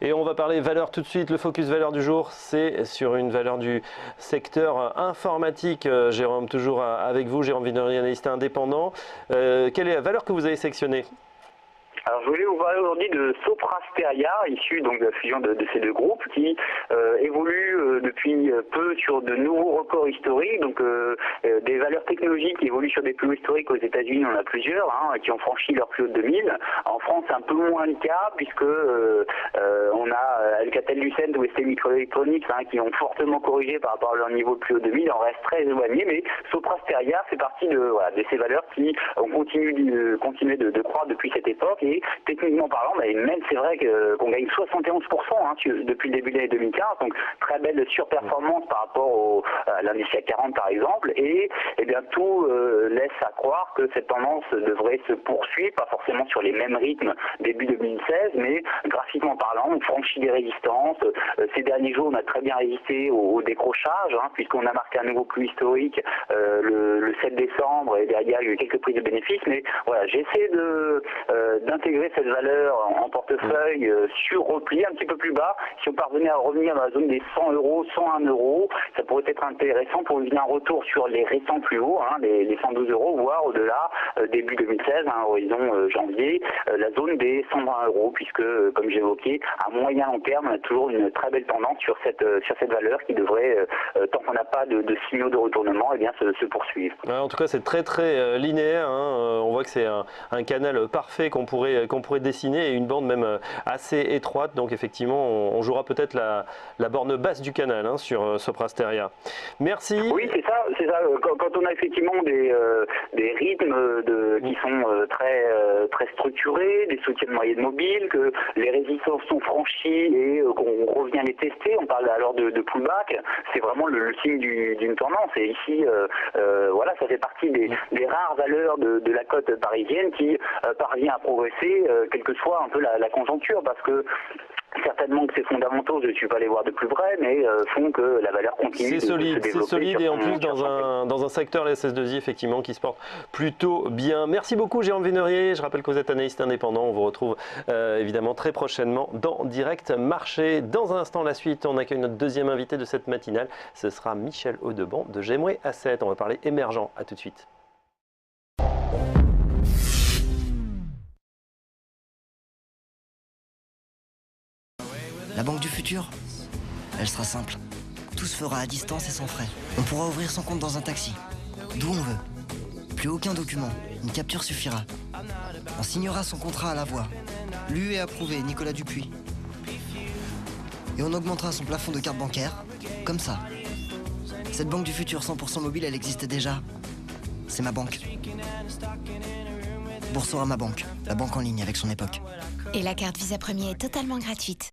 Et on va parler valeur tout de suite. Le focus valeur du jour, c'est sur une valeur du secteur informatique. Jérôme, toujours avec vous, Jérôme Vinorier, analyste indépendant. Quelle est la valeur que vous avez sélectionnée ? Alors je voulais vous parler aujourd'hui de Sopra Steria, issu donc de la fusion de ces deux groupes, qui évolue depuis peu sur de nouveaux records historiques, donc des valeurs technologiques qui évoluent sur des plus hauts historiques. Aux États-Unis, on en a plusieurs qui ont franchi leur plus haut de 2000. En France, c'est un peu moins le cas puisque on a Alcatel-Lucent ou ST Microelectronics qui ont fortement corrigé par rapport à leur niveau de plus haut de 2000. On reste très éloigné, mais Sopra Steria fait partie de ces valeurs qui ont continué de croître depuis cette époque. Et techniquement parlant, même c'est vrai qu'on gagne 71% depuis le début de l'année 2015, donc très belle surperformance par rapport à l'indice CAC 40 par exemple, et bien tout laisse à croire que cette tendance devrait se poursuivre, pas forcément sur les mêmes rythmes début 2016, mais graphiquement parlant, on franchit des résistances. Ces derniers jours, on a très bien résisté au décrochage, puisqu'on a marqué un nouveau plus historique le 7 décembre, et derrière il y a eu quelques prises de bénéfices, mais voilà, j'essaie d'intégrer cette valeur en portefeuille sur repli un petit peu plus bas. Si on parvenait à revenir dans la zone des 100 euros, 101 euros, ça pourrait être intéressant pour une un retour sur les récents plus hauts, les 112 euros, voire au-delà, début 2016, horizon janvier, la zone des 120 euros, puisque, comme j'évoquais, à moyen long terme, on a toujours une très belle tendance sur cette valeur qui devrait, tant qu'on n'a pas de signaux de retournement, se poursuivre. En tout cas, c'est très linéaire. On voit que c'est un canal parfait qu'on pourrait dessiner, et une bande même assez étroite. Donc effectivement, on jouera peut-être la borne basse du canal sur Sopra Steria. Merci. Oui, c'est ça. Quand on a effectivement des rythmes qui sont très structurés, des soutiens de moyenne mobile, que les résistances sont franchies et qu'on revient les tester, on parle alors de pullback, c'est vraiment le signe d'une tendance. Et ici, ça fait partie des rares valeurs de la cote parisienne qui parvient à progresser, quelle que soit un peu la conjoncture, parce que certainement que ces fondamentaux, je ne suis pas allé voir de plus près, mais font que la valeur continue de se développer. C'est solide, et en plus dans un secteur, la SS2I, effectivement, qui se porte plutôt bien. Merci beaucoup, Jérôme Vinorier. Je rappelle que vous êtes analyste indépendant. On vous retrouve évidemment très prochainement dans Direct Marché. Dans un instant, la suite, on accueille notre deuxième invité de cette matinale. Ce sera Michel Audebon de Gemway Asset. On va parler émergent. À tout de suite. La banque du futur, elle sera simple. Tout se fera à distance et sans frais. On pourra ouvrir son compte dans un taxi, d'où on veut. Plus aucun document, une capture suffira. On signera son contrat à la voix. Lu et approuvé, Nicolas Dupuis. Et on augmentera son plafond de carte bancaire, comme ça. Cette banque du futur 100% mobile, elle existe déjà. C'est ma banque. Boursorama Banque, la banque en ligne avec son époque. Et la carte Visa Premier est totalement gratuite.